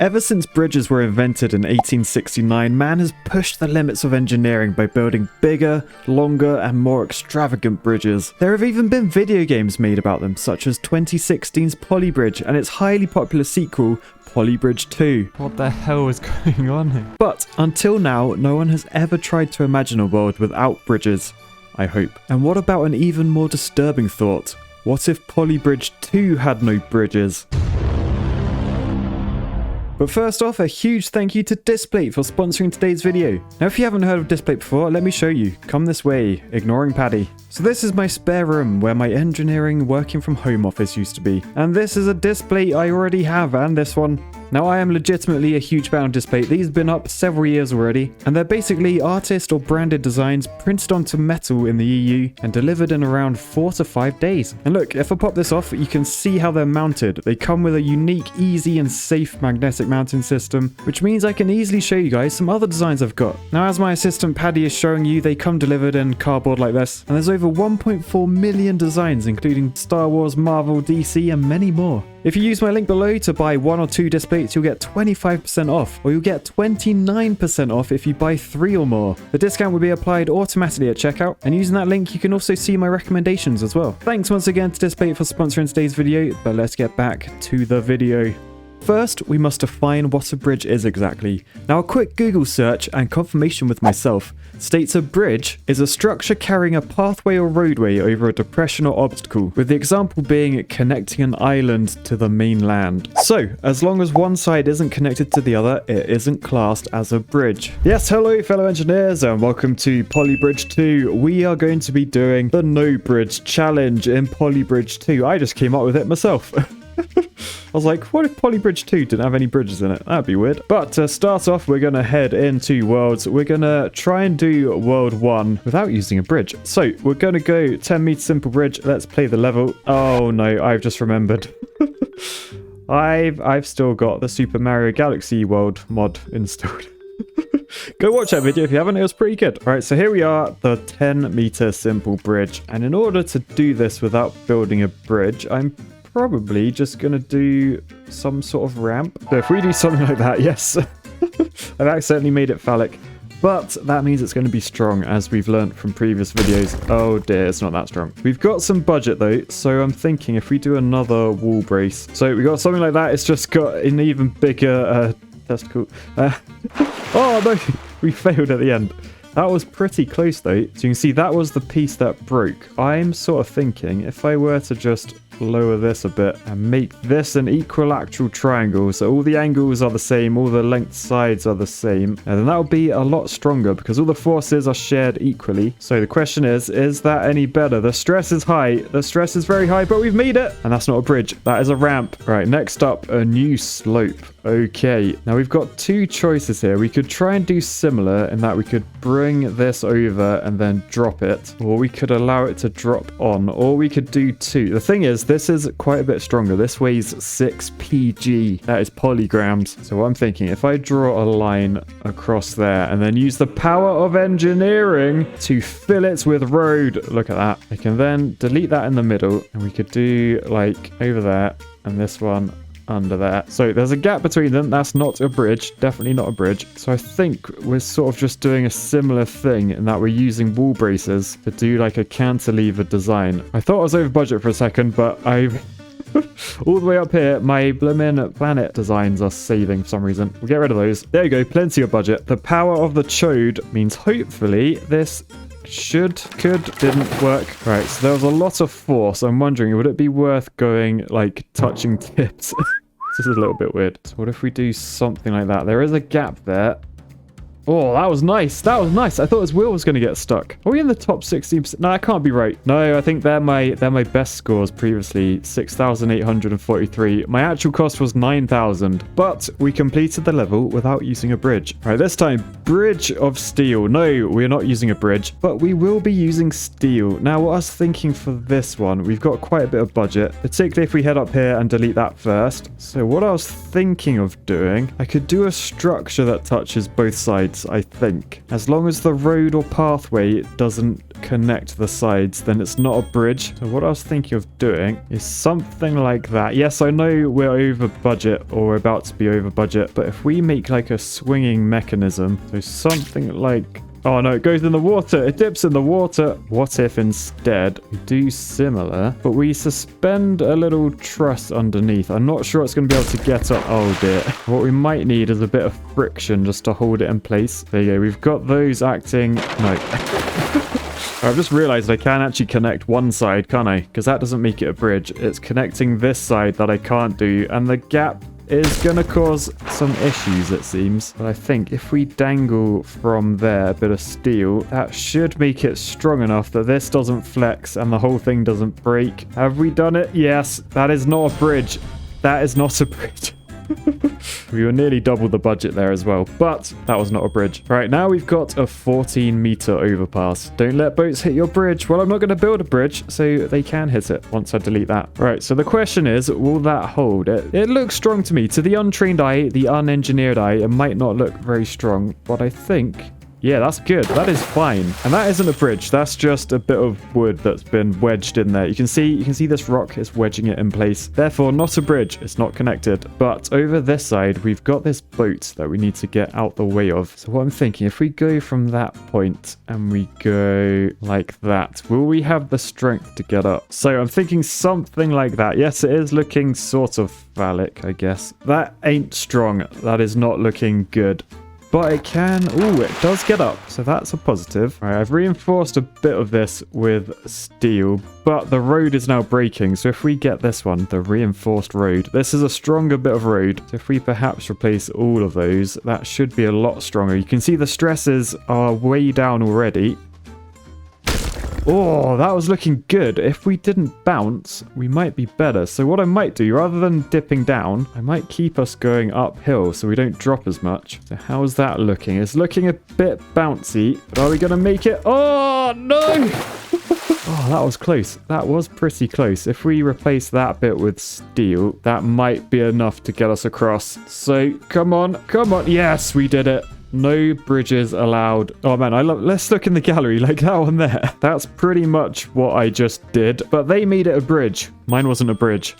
Ever since bridges were invented in 1869, man has pushed the limits of engineering by building bigger, longer, and more extravagant bridges. There have even been video games made about them, such as 2016's Polybridge and its highly popular sequel, Polybridge 2. What the hell is going on here? But until now, no one has ever tried to imagine a world without bridges, I hope. And what about an even more disturbing thought? What if Polybridge 2 had no bridges? But first off, a huge thank you to Displate for sponsoring today's video. Now if you haven't heard of Displate before, let me show you. Come this way, ignoring Paddy. So this is my spare room where my engineering working from home office used to be. And this is a Displate I already have, and this one. Now I am legitimately a huge fan of Displate. These have been up several years already, and they're basically artist or branded designs printed onto metal in the EU and delivered in around 4 to 5 days. And look, if I pop this off, you can see how they're mounted. They come with a unique, easy and safe magnetic mounting system, which means I can easily show you guys some other designs I've got. Now as my assistant Paddy is showing you, they come delivered in cardboard like this, and there's over 1.4 million designs including Star Wars, Marvel, DC and many more. If you use my link below to buy 1 or 2 Displates, you'll get 25% off, or you'll get 29% off if you buy 3 or more. The discount will be applied automatically at checkout, and using that link you can also see my recommendations as well. Thanks once again to Displate for sponsoring today's video, but let's get back to the video. First, we must define what a bridge is exactly. Now a quick Google search and confirmation with myself states a bridge is a structure carrying a pathway or roadway over a depression or obstacle, with the example being connecting an island to the mainland. So, as long as one side isn't connected to the other, it isn't classed as a bridge. Yes, hello fellow engineers and welcome to Polybridge 2. We are going to be doing the No Bridge Challenge in Polybridge 2. I just came up with it myself. I was like, what if Polybridge 2 didn't have any bridges in it? That'd be weird. But to start off, we're going to head into worlds. We're going to try and do world 1 without using a bridge. So we're going to go 10 meter simple bridge. Let's play the level. Oh no, I've just remembered. I've still got the Super Mario Galaxy World mod installed. Go watch that video if you haven't, it was pretty good. Alright, so here we are, the 10 meter simple bridge. And in order to do this without building a bridge, I'm probably just gonna do some sort of ramp. So if we do something like that, yes. I've accidentally made it phallic. But that means it's going to be strong, as we've learnt from previous videos. Oh dear, it's not that strong. We've got some budget though, so I'm thinking if we do another wall brace. So we got something like that, it's just got an even bigger testicle. Oh no, we failed at the end. That was pretty close though. So you can see that was the piece that broke. I'm sort of thinking if I were to just lower this a bit and make this an equilateral triangle, so all the angles are the same, all the length sides are the same, and then that would be a lot stronger because all the forces are shared equally. So the question is that any better? The stress is high, the stress is very high, but we've made it, and that's not a bridge, that is a ramp. Right, next up, a new slope. Okay, now we've got 2 choices here. We could try and do similar in that we could bring this over and then drop it, or we could allow it to drop on, or we could do 2. The thing is, this is quite a bit stronger. This weighs 6 pg. That is polygrams. So what I'm thinking, if I draw a line across there and then use the power of engineering to fill it with road. Look at that. I can then delete that in the middle and we could do like over there and this one under there. So there's a gap between them. That's not a bridge. Definitely not a bridge. So I think we're sort of just doing a similar thing in that we're using wall braces to do like a cantilever design. I thought I was over budget for a second, but I've all the way up here, my blimmin' planet designs are saving for some reason. We'll get rid of those. There you go. Plenty of budget. The power of the chode means hopefully this didn't work. Right, so there was a lot of force. I'm wondering, would it be worth going like touching tips? This is a little bit weird. So what if we do something like that? There is a gap there. Oh, that was nice. That was nice. I thought his wheel was going to get stuck. Are we in the top 16%? No, that can't be right. No, I think they're my best scores previously. 6,843. My actual cost was 9,000. But we completed the level without using a bridge. All right, this time, bridge of steel. No, we're not using a bridge, but we will be using steel. Now, what I was thinking for this one, we've got quite a bit of budget, particularly if we head up here and delete that first. So what I was thinking of doing, I could do a structure that touches both sides. sides, I think. As long as the road or pathway doesn't connect the sides, then it's not a bridge. So what I was thinking of doing is something like that. Yes, I know we're over budget, or we're about to be over budget, but if we make like a swinging mechanism, so something like... Oh no, it goes in the water. It dips in the water. What if instead we do similar, but we suspend a little truss underneath? I'm not sure it's going to be able to get up. Oh dear. What we might need is a bit of friction just to hold it in place. There you go. We've got those acting... No. I've just realized I can actually connect one side, can't I? Because that doesn't make it a bridge. It's connecting this side that I can't do, and the gap is going to cause some issues, it seems. But I think if we dangle from there a bit of steel, that should make it strong enough that this doesn't flex and the whole thing doesn't break. Have we done it? Yes. That is not a bridge. That is not a bridge. We were nearly double the budget there as well, but that was not a bridge. Right, now we've got a 14-meter overpass. Don't let boats hit your bridge. Well, I'm not going to build a bridge, so they can hit it once I delete that. Right, so the question is, will that hold? It looks strong to me. To the untrained eye, the unengineered eye, it might not look very strong, but I think... Yeah, that's good. That is fine. And that isn't a bridge. That's just a bit of wood that's been wedged in there. You can see this rock is wedging it in place. Therefore, not a bridge. It's not connected. But over this side, we've got this boat that we need to get out the way of. So what I'm thinking, if we go from that point and we go like that, will we have the strength to get up? So I'm thinking something like that. Yes, it is looking sort of phallic, I guess. That ain't strong. That is not looking good. But it can... Ooh, it does get up. So that's a positive. All right, I've reinforced a bit of this with steel, but the road is now breaking. So if we get this one, the reinforced road, this is a stronger bit of road. So if we perhaps replace all of those, that should be a lot stronger. You can see the stresses are way down already. Oh, that was looking good. If we didn't bounce, we might be better. So what I might do, rather than dipping down, I might keep us going uphill so we don't drop as much. So how's that looking? It's looking a bit bouncy, but are we going to make it? Oh, no! Oh, that was close. That was pretty close. If we replace that bit with steel, that might be enough to get us across. So come on, come on. Yes, we did it. No bridges allowed. Oh man, let's look in the gallery, like that one there. That's pretty much what I just did, but they made it a bridge. Mine wasn't a bridge.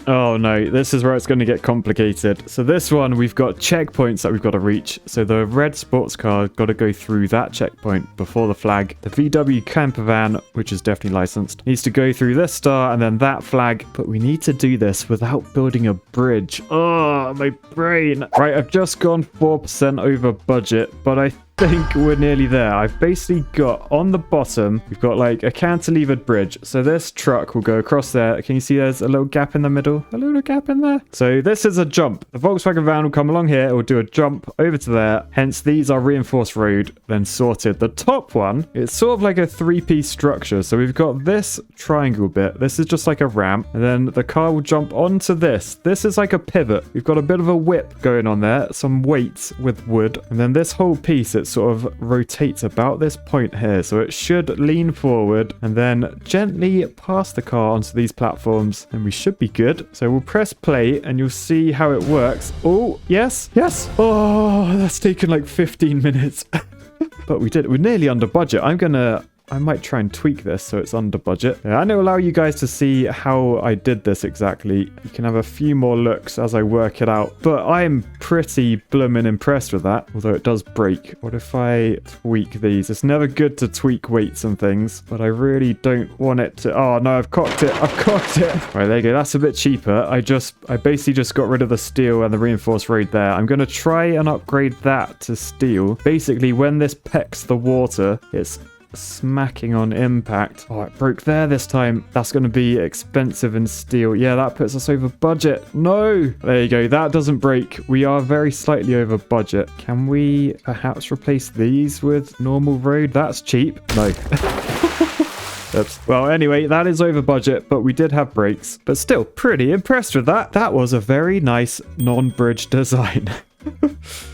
Oh no, this is where it's going to get complicated. So this one, we've got checkpoints that we've got to reach. So the red sports car got to go through that checkpoint before the flag. The VW camper van, which is definitely licensed, needs to go through this star and then that flag. But we need to do this without building a bridge. Oh, my brain. Right, I've just gone 4% over budget, but I think we're nearly there. I've basically got on the bottom, we've got like a cantilevered bridge. So this truck will go across there. Can you see there's a little gap in the middle? A little gap in there. So this is a jump. The Volkswagen van will come along here. It will do a jump over to there. Hence, these are reinforced road, then sorted. The top one, it's sort of like a three-piece structure. So we've got this triangle bit. This is just like a ramp. And then the car will jump onto this. This is like a pivot. We've got a bit of a whip going on there. Some weights with wood. And then this whole piece, it sort of rotates about this point here, so it should lean forward and then gently pass the car onto these platforms, and we should be good. So we'll press play and you'll see how it works. Oh yes, yes. Oh, that's taken like 15 minutes. But we did it. We're nearly under budget. I might try and tweak this so it's under budget. And it'll allow you guys to see how I did this exactly. You can have a few more looks as I work it out. But I'm pretty bloomin' impressed with that, although it does break. What if I tweak these? It's never good to tweak weights and things, but I really don't want it to... Oh no, I've cocked it. I've cocked it. Right, there you go. That's a bit cheaper. I basically just got rid of the steel and the reinforced road there. I'm going to try and upgrade that to steel. Basically, when this pecks the water, it's smacking on impact. Oh, it broke there this time. That's going to be expensive in steel. Yeah, that puts us over budget. No! There you go. That doesn't break. We are very slightly over budget. Can we perhaps replace these with normal road? That's cheap. No. Oops. Well, anyway, that is over budget, but we did have brakes. But still, pretty impressed with that. That was a very nice non-bridge design.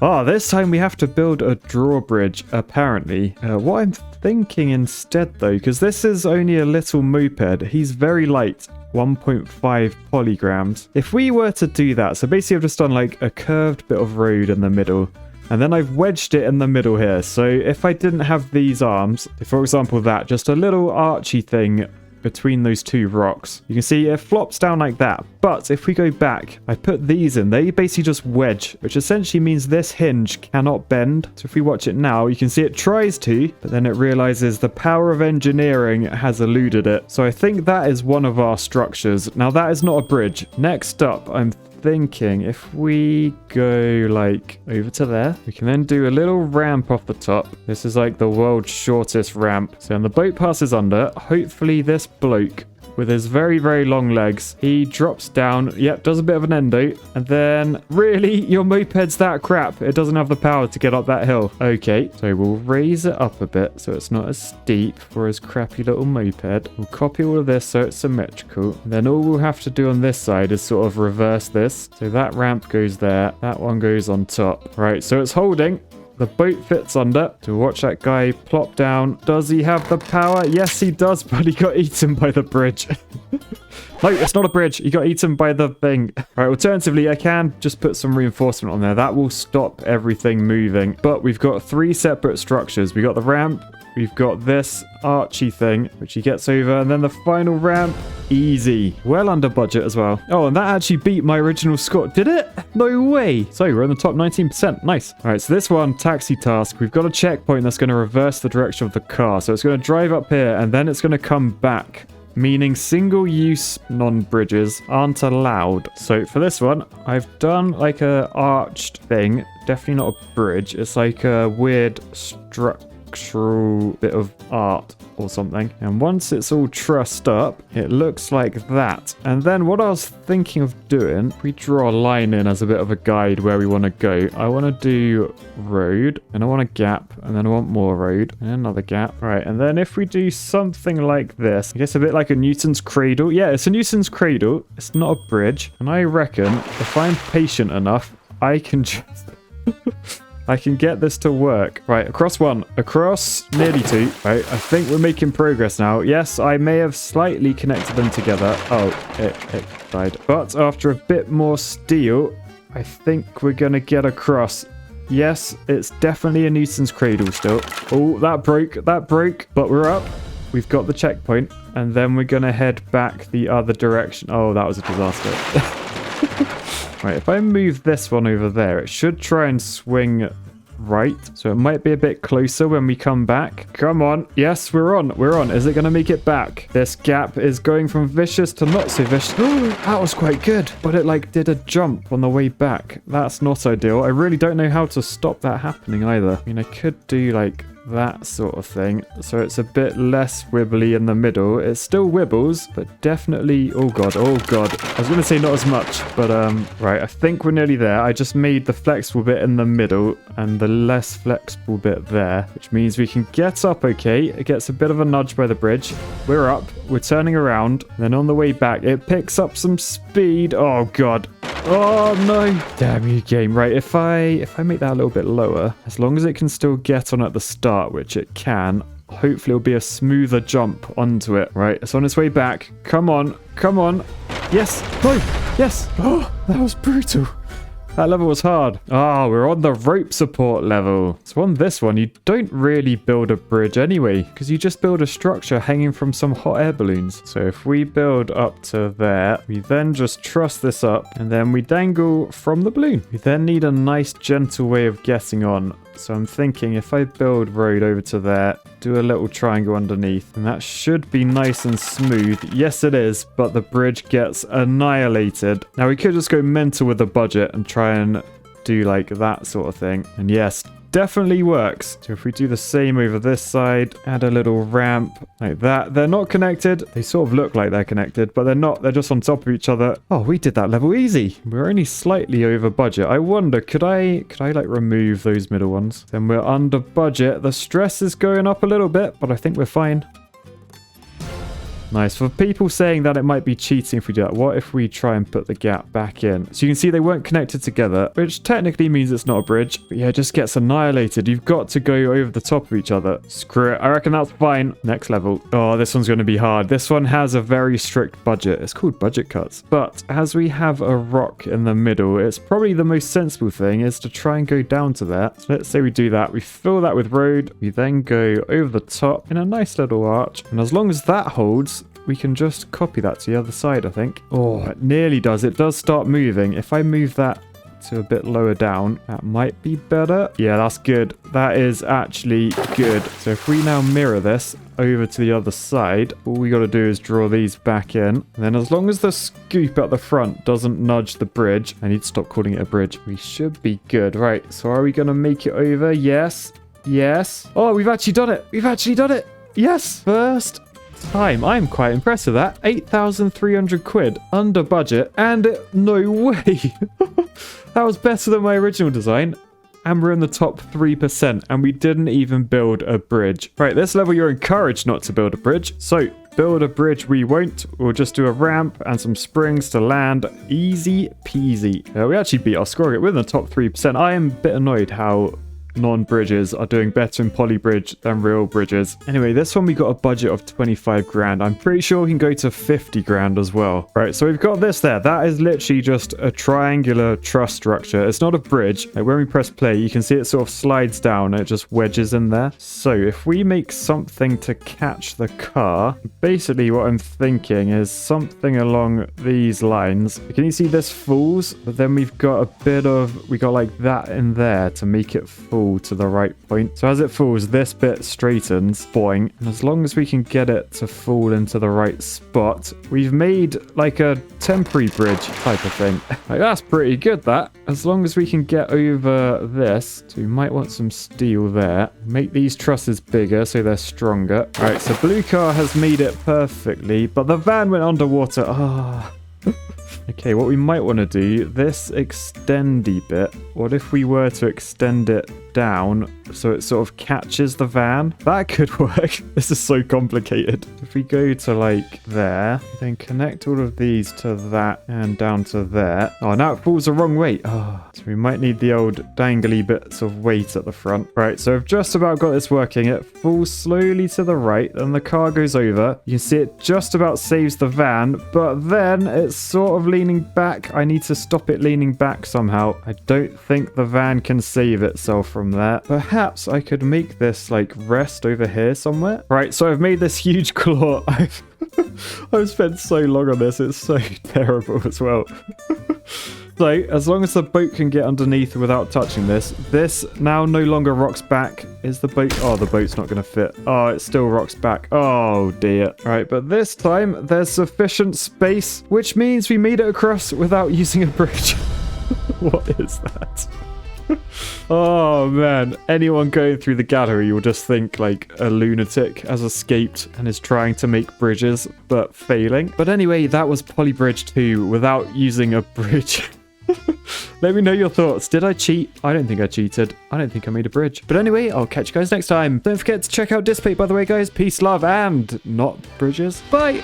Oh, this time we have to build a drawbridge, apparently. What I'm thinking instead, though, because this is only a little moped, he's very light, 1.5 polygrams. If we were to do that, so basically I've just done like a curved bit of road in the middle, And then I've wedged it in the middle here. So if I didn't have these arms, for example that, just a little archy thing between those two rocks, you can see it flops down like that. But if we go back, I put these in, they basically just wedge, which essentially means this hinge cannot bend. So if we watch it now, you can see it tries to, but then it realizes the power of engineering has eluded it. So I think that is one of our structures. Now that is not a bridge. Next up, I'm thinking if we go like over to there, we can then do a little ramp off the top. This is like the world's shortest ramp. So when the boat passes under, hopefully this bloke with his very, very long legs, he drops down. Yep, does a bit of an endo. And then, really? Your moped's that crap. It doesn't have the power to get up that hill. Okay, so we'll raise it up a bit so it's not as steep for his crappy little moped. We'll copy all of this so it's symmetrical. And then all we'll have to do on this side is sort of reverse this. So that ramp goes there. That one goes on top. Right, so it's holding. The boat fits under. So watch that guy plop down. Does he have the power? Yes, he does, but he got eaten by the bridge. No, it's not a bridge. He got eaten by the thing. All right, alternatively, I can just put some reinforcement on there. That will stop everything moving. But we've got 3 separate structures. We got the ramp. We've got this archy thing, which he gets over. And then the final ramp. Easy. Well under budget as well. Oh, and that actually beat my original score. Did it? No way. So we're in the top 19%. Nice. All right, so this one, taxi task. We've got a checkpoint that's going to reverse the direction of the car. So it's going to drive up here and then it's going to come back, meaning single-use non-bridges aren't allowed. So for this one, I've done like a arched thing. Definitely not a bridge. It's like a weird structural bit of art or something. And once it's all trussed up, it looks like that. And then what I was thinking of doing, we draw a line in as a bit of a guide where we want to go. I want to do road, and I want a gap, and then I want more road, and another gap. All right, and then if we do something like this, I guess a bit like a Newton's cradle. Yeah, it's a Newton's cradle. It's not a bridge. And I reckon if I'm patient enough, I can just... I can get this to work. Right, across 1, across nearly 2. Right, I think we're making progress now. Yes, I may have slightly connected them together. Oh, it died. But after a bit more steel, I think we're going to get across. Yes, it's definitely a Newton's cradle still. Oh, that broke, but we're up. We've got the checkpoint, and then we're going to head back the other direction. Oh, that was a disaster. Right, if I move this one over there, it should try and swing right. So it might be a bit closer when we come back. Come on. Yes, we're on. We're on. Is it going to make it back? This gap is going from vicious to not so vicious. That was quite good. But it like did a jump on the way back. That's not ideal. I really don't know how to stop that happening either. I mean, I could do like that sort of thing, so it's a bit less wibbly in the middle. It still wibbles, but definitely... oh god, I was gonna say not as much, but right, I think we're nearly there. I just made the flexible bit in the middle and the less flexible bit there, which means we can get up okay. It gets a bit of a nudge by the bridge. We're up, we're turning around, then on the way back it picks up some speed. Oh god. Oh no. Damn you, game. Right, if I make that a little bit lower, as long as it can still get on at the start, which it can, hopefully it'll be a smoother jump onto it. Right, it's on its way back. Come on. Yes. No. Yes. Oh, that was brutal. That level was hard. Ah, we're on the rope support level. So on this one, you don't really build a bridge anyway, because you just build a structure hanging from some hot air balloons. So if we build up to there, we then just truss this up, and then we dangle from the balloon. We then need a nice gentle way of getting on. So I'm thinking if I build road over to there, do a little triangle underneath, and that should be nice and smooth. Yes, it is, but the bridge gets annihilated. Now we could just go mental with the budget and try and do like that sort of thing. And yes, definitely works. So if we do the same over this side, add a little ramp like that. They're not connected. They sort of look like they're connected, but they're not. They're just on top of each other. Oh, we did that level easy. We're only slightly over budget. I wonder, could I like remove those middle ones? Then we're under budget. The stress is going up a little bit, but I think we're fine. Nice. For people saying that it might be cheating if we do that, what if we try and put the gap back in? So you can see they weren't connected together, which technically means it's not a bridge. But yeah, it just gets annihilated. You've got to go over the top of each other. Screw it. I reckon that's fine. Next level. Oh, this one's going to be hard. This one has a very strict budget. It's called budget cuts. But as we have a rock in the middle, it's probably the most sensible thing is to try and go down to there. So let's say we do that. We fill that with road. We then go over the top in a nice little arch. And as long as that holds, we can just copy that to the other side, I think. Oh, it nearly does. It does start moving. If I move that to a bit lower down, that might be better. Yeah, that's good. That is actually good. So if we now mirror this over to the other side, all we got to do is draw these back in. And then as long as the scoop at the front doesn't nudge the bridge, I need to stop calling it a bridge, we should be good. Right, so are we going to make it over? Yes. Yes. Oh, we've actually done it. We've actually done it. Yes. First time. I'm quite impressed with that. 8,300 quid under budget, and no way. That was better than my original design. And we're in the top 3%, and we didn't even build a bridge. Right, this level you're encouraged not to build a bridge. So build a bridge we won't. We'll just do a ramp and some springs to land. Easy peasy. We actually beat our score. We're in the top 3%. I am a bit annoyed how non-bridges are doing better in poly bridge than real bridges. Anyway, this one we got a budget of 25 grand. I'm pretty sure we can go to 50 grand as well. Right, so we've got this there. That is literally just a triangular truss structure. It's not a bridge. Like when we press play, you can see it sort of slides down and it just wedges in there. So if we make something to catch the car, basically what I'm thinking is something along these lines. Can you see this falls? But then we've got a bit of, we got like that in there to make it fall to the right point. So as it falls, this bit straightens, boing, and as long as we can get it to fall into the right spot, we've made like a temporary bridge type of thing. Like that's pretty good, that. As long as we can get over this, so we might want some steel there. Make these trusses bigger so they're stronger. All right, so blue car has made it perfectly, but the van went underwater. Ah. Okay, what we might want to do, this extendy bit, what if we were to extend it down so it sort of catches the van? That could work. This is so complicated. If we go to like there, then connect all of these to that and down to there. Oh, now it falls the wrong way. Oh, so we might need the old dangly bits of weight at the front. Right, so I've just about got this working. It falls slowly to the right, then the car goes over. You can see it just about saves the van, but then it's sort of leaning back. I need to stop it leaning back somehow. I don't think the van can save itself from there. Perhaps I could make this like rest over here somewhere. Right, so I've made this huge claw. I've spent so long on this. It's so terrible as well. So as long as the boat can get underneath without touching this, this now no longer rocks back. Is the boat? Oh, the boat's not going to fit. Oh, it still rocks back. Oh dear. All right, but this time there's sufficient space, which means we made it across without using a bridge. What is that? Oh man, anyone going through the gallery will just think like a lunatic has escaped and is trying to make bridges but failing. But anyway, that was Poly Bridge 2 without using a bridge. Let me know your thoughts. Did I cheat? I don't think I cheated. I don't think I made a bridge. But anyway, I'll catch you guys next time. Don't forget to check out Dissipate, by the way, guys. Peace, love, and not bridges. Bye!